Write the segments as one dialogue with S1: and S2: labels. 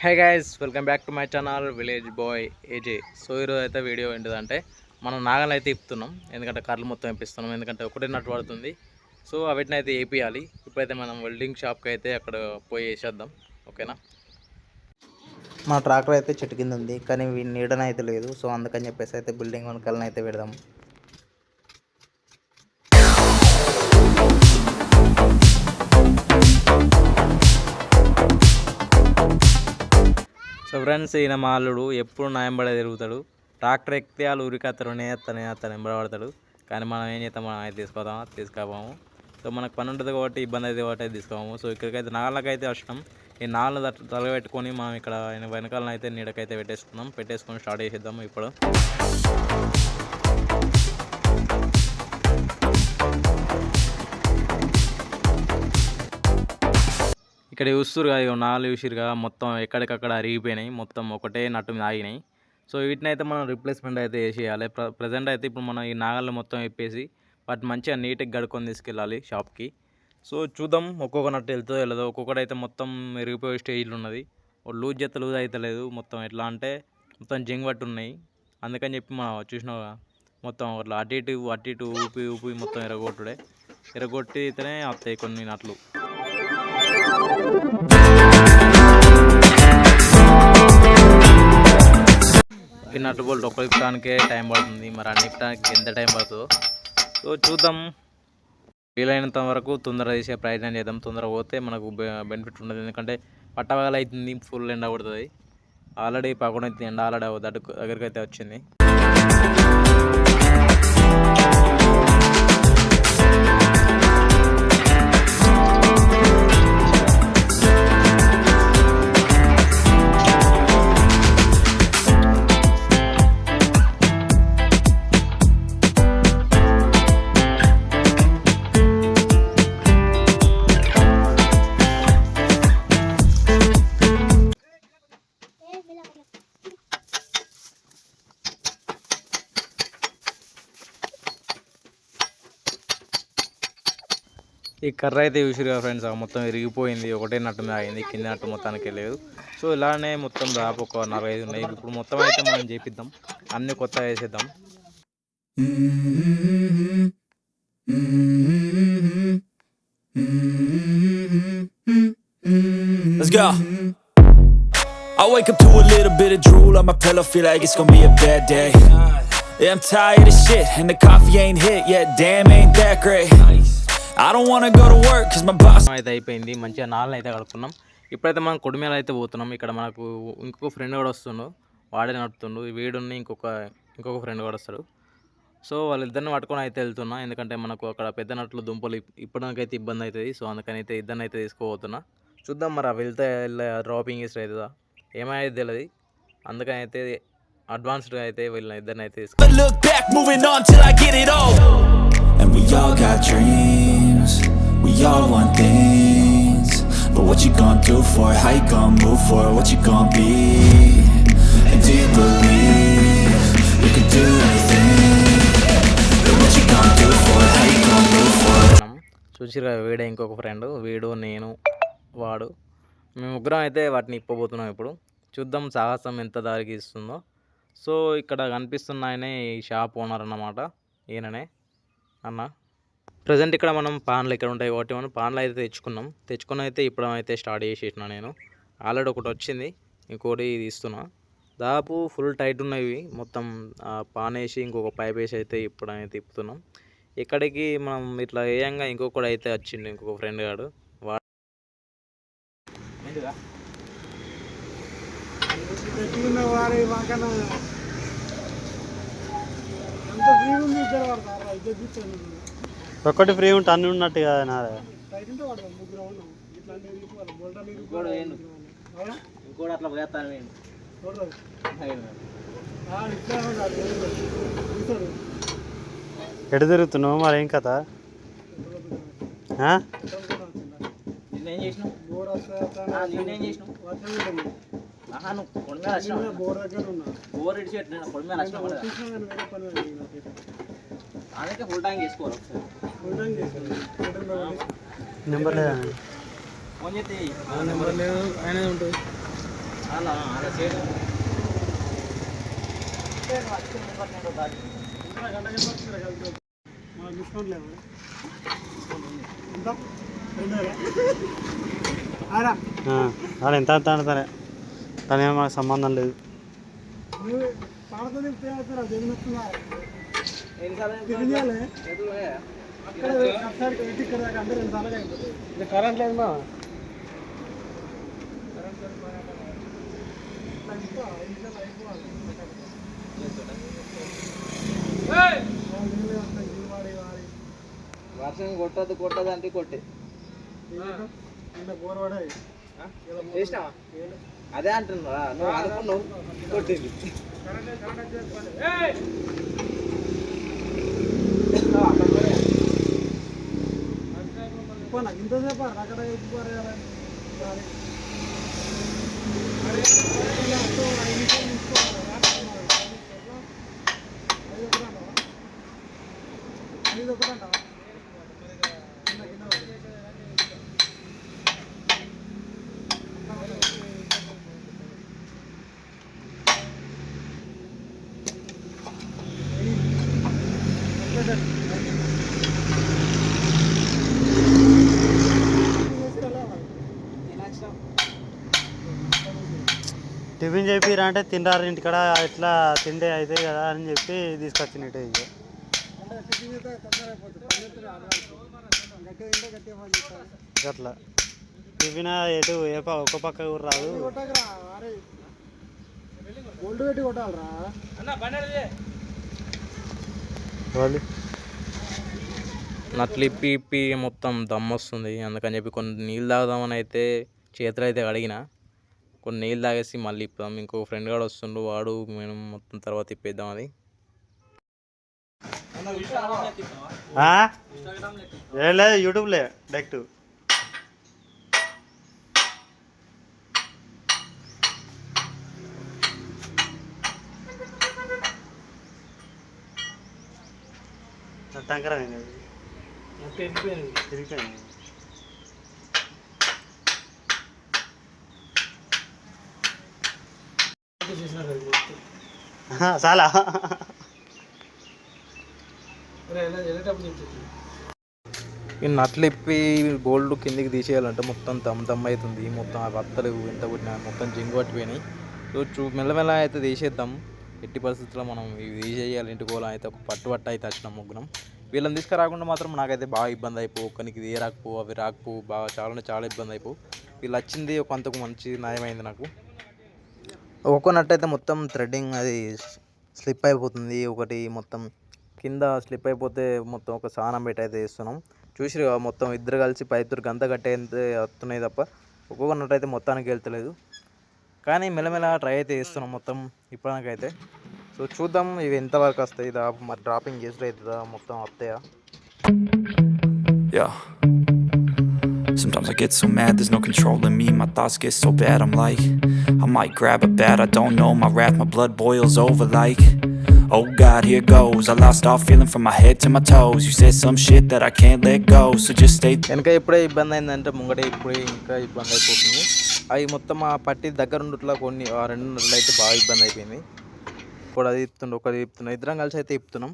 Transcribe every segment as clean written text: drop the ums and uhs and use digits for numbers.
S1: Hey guys, welcome back to my channel village boy A J. So ఈరోజు అయితే video ఏంటిదంటే మనం నాగలు అయితే ఇప్పుతున్నాం. ఎందుకంటే కర్రలు మొత్తం ఇప్పిస్తున్నాం, ఎందుకంటే ఒకటే నట్టు పడుతుంది. సో వీటిని అయితే వేపియాలి. ఇప్పుడైతే మనం వెల్డింగ్ షాప్కి అయితే అక్కడ పోయి వేసేద్దాం, ఓకేనా.
S2: మా ట్రాక్టర్ అయితే చెట్టు కింద ఉంది, కానీ నీడన అయితే లేదు. సో అందుకని చెప్పేసి అయితే బిల్డింగ్ వెనకాలని అయితే పెడదాం.
S1: సో ఫ్రెండ్స్, ఈయన మా అల్లుడు ఎప్పుడు నాయంబడే తిరుగుతాడు. ట్రాక్టర్ ఎక్కితే వాళ్ళు ఉరికత్తరు, నేత్తను ఎంబడతాడు. కానీ మనం ఏం చేస్తాం, మనం అయితే తీసుకుపోము. సో మనకు పని ఉంటుంది కాబట్టి, ఇబ్బంది అయితే కాబట్టి అయితే తీసుకోము. సో ఇక్కడికైతే నాళ్ళకైతే వచ్చినాం. ఈ నాళ్ళు తలపెట్టుకొని మనం ఇక్కడ వెనకాలను అయితే నీడకైతే పెట్టేసుకొని స్టార్ట్ చేసేద్దాం. ఇప్పుడు ఇక్కడ చూస్తురుగా, ఇక నాలుగు చూసిరుగా, మొత్తం ఎక్కడికక్కడ అరిగిపోయినాయి, మొత్తం ఒకటే నట్టు మీద ఆగినాయి. సో వీటిని అయితే మనం రిప్లేస్మెంట్ అయితే వేసేయాలి. ప్రజెంట్ అయితే ఇప్పుడు మనం ఈ నాగళ్ళు మొత్తం విప్పేసి వాటిని మంచిగా నీట్గా గడుకొని తీసుకెళ్ళాలి షాప్కి. సో చూద్దాం, ఒక్కొక్క నట్టు వెళ్తుందో వెళ్ళదో. ఒక్కొక్కటి అయితే మొత్తం మెరిగిపోయే స్టేజ్లో ఉన్నది. లూజ్ అయితే లేదు. మొత్తం ఎట్లా అంటే మొత్తం జంగ్ పట్టి ఉన్నాయి. అందుకని చెప్పి మనం చూసినావుగా, మొత్తం అట్లా అటు ఇటు ఊపి మొత్తం ఎరగొట్టితేనే వస్తాయి కొన్ని నట్లు. ఈ నట్టు బోల్ట్ ఒక ఇప్పడానికే టైం పడుతుంది, మరి అన్ని ఇప్పడానికి ఎంత టైం పడుతుందో. సో చూద్దాం, వీలైనంత వరకు తొందరగా తీసే ప్రయత్నం చేద్దాం. తొందరగా పోతే మనకు బెనిఫిట్ ఉండదు, ఎందుకంటే పట్టవగల అవుతుంది, ఫుల్ ఎండ పడుతుంది. ఆల్రెడీ పక్కన అయితే ఎండ ఆల్రెడీ దగ్గరికి అయితే వచ్చింది. ఈ కర్ర అయితే చూసిరుగా ఫ్రెండ్స్, మొత్తం విరిగిపోయింది, ఒకటే నట్టు మీద అయింది, కింద నట్టు మొత్తానికి లేదు. సో ఇలానే మొత్తం దాపు ఒక 4-5 ఉన్నాయి. ఇప్పుడు మొత్తం అయితే మనం చేపిద్దాం, అన్ని కొత్తగా వేసేద్దాం.
S3: Let's go. I wake up to a little bit of drool on my pillow, feel like it's gonna be a bad day. Yeah, I'm tired of shit and the coffee ain't hit yet, damn ain't that great. I don't wanna go to work cause my boss
S1: అయితే అయిపోయింది, మంచిగా నాలుగు అయితే కడుక్కున్నాం. ఇప్పుడైతే మనం కొడిమేళ అయితే పోతున్నాం. ఇక్కడ మనకు ఇంకొక ఫ్రెండ్ కూడా వస్తుండు, వాడే నడుపుతుండు. వీడుని ఇంకొక ఫ్రెండ్ కూడా వస్తాడు. సో వాళ్ళిద్దరిని పట్టుకొని అయితే వెళ్తున్నా, ఎందుకంటే మనకు అక్కడ పెద్ద నట్లు దుంపలు ఇప్పడానికైతే ఇబ్బంది అవుతుంది. సో అందుకని అయితే ఇద్దరిని అయితే తీసుకోబోతున్నా. చూద్దాం మరి వెళ్తే డ్రాపింగ్ ఇస్తే అవుతుందా ఏమైతే తెలియదు. అందుకని అయితే అడ్వాన్స్డ్గా అయితే వీళ్ళని ఇద్దరిని అయితే
S3: We all want things, but what you gonna do for it? How you gonna move for it? What you gonna be? And do you believe you can do anything? But what you gonna do for it? How you gonna move for it?
S1: చూసిరా, వీడే ఇంకొక friend, వీడు నేను వాడు, మేము ముగ్గురం అయితే వాటిని ఇప్పబోతున్నాం. ఇప్పుడు చూద్దాం సాహసం ఎంత దారికి ఇస్తుందో. సో ఇక్కడ కనిపిస్తున్న ఆయనే ఈ షాప్ ఓనర్ అన్నమాట, ఈయననే అన్న. ప్రజెంట్ ఇక్కడ మనం పాన్లు ఇక్కడ ఉంటాయి కాబట్టి మనం పాన్లు అయితే తెచ్చుకుని అయితే ఇప్పుడు అయితే స్టార్ట్ చేసేసిన. నేను ఆల్రెడీ ఒకటి వచ్చింది, ఇంకోటి ఇది ఇస్తున్నా. దాదాపు ఫుల్ టైట్ ఉన్నవి, మొత్తం పాన్ వేసి ఇంకొక పైప్ వేసి అయితే ఇప్పుడు అయితే తిప్పుతున్నాం. ఇక్కడికి మనం ఇట్లా వేయంగా ఇంకొకటి అయితే వచ్చిండు, ఇంకొక ఫ్రెండ్ గాడు.
S2: ఒక్కటి ఫ్రీ ఉంటే అన్ని ఉన్నట్టు కదా నాదే. ఎటు తిరుగుతున్నావు మరి, ఏం కథ?
S1: నెంబర్ లేదా? నెంబర్ లేదు, ఆయన ఉంటుంది.
S4: అలా ఎంత అంత సరే కానీ మాకు సంబంధం లేదు. కరెంట్ లేదు మా
S2: వర్షం కొట్టదు అంటే కొట్టే అదే అంటున్నా నువ్వు అనుకున్నావు కొట్టింది. ఇంతసేపు అక్కడ
S4: టిఫిన్ చెప్పిరా అంటే తినరారు ఇంటికాడ ఇట్లా తిండే అయితే కదా అని చెప్పి తీసుకొచ్చినట్టే ఇక అట్లా టిఫిన్ ఎటు ఒక పక్క కూడా రాదు. వాళ్ళు
S1: నట్లు ఇప్పి ఇప్పి మొత్తం దమ్ము వస్తుంది. అందుకని చెప్పి కొన్ని నీళ్ళు తాగుదామని అయితే చేతులు అయితే కడిగిన, కొన్ని నీళ్ళు తాగేసి మళ్ళీ ఇప్పుదాం. ఇంకో ఫ్రెండ్ కూడా వస్తుండు, వాడు మేము మొత్తం తర్వాత ఇప్పేద్దాం. అది
S4: ఏం లేదు యూట్యూబ్లే డైరెక్ట్. టంకరా తిరిగిపోయింది. చాలా
S1: ఈ నట్లు ఇప్పి గోల్డ్ కిందికి తీసేయాలంటే మొత్తం దమ్ అవుతుంది. మొత్తం ఆ వత్తలు ఎంత పుట్టినా మొత్తం జింగు పట్టిపోయినాయి. సో మెల్లమెల్ల అయితే తీసేద్దాం. ఎట్టి పరిస్థితుల్లో మనం ఇవి తీసేయాలి. ఇంటికోవాలి అయితే ఒక పట్టు అయితే వచ్చినాం ముగ్గురం. వీళ్ళని తీసుకురాకుండా మాత్రం నాకైతే బాగా ఇబ్బంది అయిపో, ఒకనికి ఇది రాకపో అవి రాకపో బాగా చాలా ఇబ్బంది అయిపో. వీళ్ళు వచ్చింది కొంతకు మంచి న్యాయమైంది నాకు. ఒక్కో నట్టు అయితే మొత్తం థ్రెడ్డింగ్ అది స్లిప్ అయిపోతుంది, ఒకటి మొత్తం కింద స్లిప్ అయిపోతే మొత్తం ఒక సానం పెట్టి అయితే వేస్తున్నాం. చూసి మొత్తం ఇద్దరు కలిసి పైతురు గంత కట్టేంతే వస్తున్నాయి తప్ప ఒక్కొక్క నట్టు అయితే మొత్తానికి వెళ్తలేదు. కానీ మెల్లమెల్ల ట్రై అయితే చేస్తున్నాం మొత్తం ఇప్పటికైతే. సో చూద్దాం ఇవి ఎంతవరకు వస్తాయి, మరి డ్రాపింగ్ చేసి అవుతుందా, మొత్తం వస్తాయా.
S3: Yeah. Sometimes I get so mad, there's no controlling me. My thoughts get so bad, I'm like, I might grab a bat, I don't know. My wrath, my blood boils over like, oh God, here goes. I lost all feeling from my head to my toes. You said some shit that I can't let go, so just stay.
S1: వెనక ఇప్పుడే ఇబ్బంది అయిందంటే ముంగటే ఇప్పుడే ఇంకా ఇబ్బంది అయిపోతుంది. అవి మొత్తం ఆ పట్టి దగ్గర ఉండట్లా కొన్ని ఆ 2 నెలలు అయితే బాగా ఇబ్బంది అయిపోయింది. ఇప్పుడు అది ఇస్తుండే ఒకటి ఇస్తున్నాం, ఇద్దరం కలిసి అయితే ఇస్తున్నాం.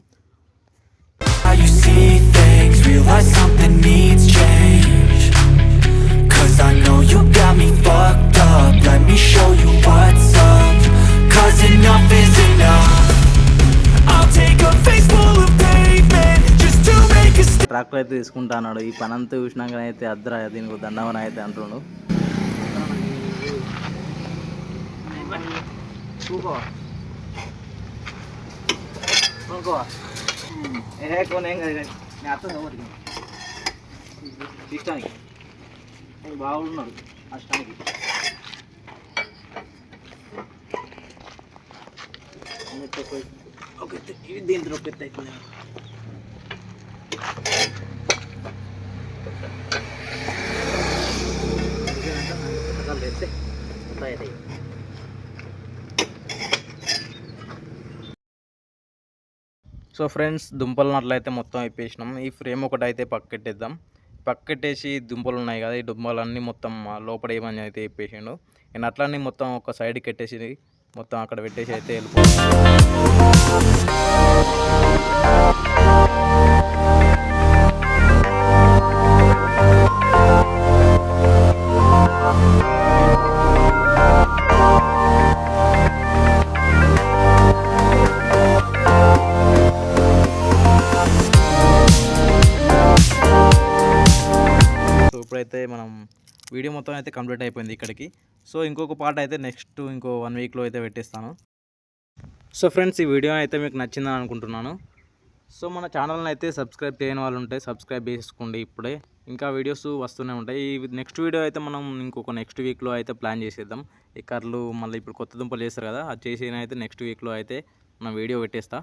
S3: How you see things, realize something needs change. Cause I know you got me fucked up. Let me show you what's up. Cause enough is enough. I'll take a face full of pavement just to make a step.
S1: Tractor అయితే తీసుకుంటా అన్నాడు. ఈ పని అంతా చూసినాక అయితే అద్దరా దీనికి దండవని అయితే అంటుండు.
S2: కొనేం కదా నేను అర్థం ఎవరికి ఇష్టానికి బాగున్నాడు అష్టానికి. ఓకే ఇది దీంట్లో పెద్ద అవుతుంది.
S1: సో ఫ్రెండ్స్ దుంపల నట్లు అయితే మొత్తం ఇప్పేసినాం. ఈ ఫ్రేమ్ ఒకటి అయితే పక్కెట్టేద్దాం. పక్కట్టేసి దుంపలు ఉన్నాయి కదా, ఈ దుంపలన్నీ మొత్తం లోపల ఏమని అయితే చెప్పేసిండు. నేను అట్లన్నీ మొత్తం ఒక సైడ్కి పెట్టేసి మొత్తం అక్కడ పెట్టేసి అయితే ఇప్పుడైతే మనం వీడియో మొత్తం అయితే కంప్లీట్ అయిపోయింది ఇక్కడికి. సో ఇంకొక పార్ట్ అయితే నెక్స్ట్ ఇంకో 1 వీక్లో అయితే పెట్టేస్తాను. సో ఫ్రెండ్స్, ఈ వీడియో అయితే మీకు నచ్చిందని అనుకుంటున్నాను. సో మన ఛానల్ని అయితే సబ్స్క్రైబ్ చేయని వాళ్ళు ఉంటే సబ్స్క్రైబ్ చేసుకోండి ఇప్పుడే. ఇంకా వీడియోస్ వస్తూనే ఉంటాయి. ఈ నెక్స్ట్ వీడియో అయితే మనం ఇంకొక నెక్స్ట్ వీక్లో అయితే ప్లాన్ చేసేద్దాం. ఈ కర్రలు మళ్ళీ ఇప్పుడు కొత్త దుంపలు చేస్తారు కదా, అది చేసి అయితే నెక్స్ట్ వీక్లో అయితే మనం వీడియో పెట్టేస్తా.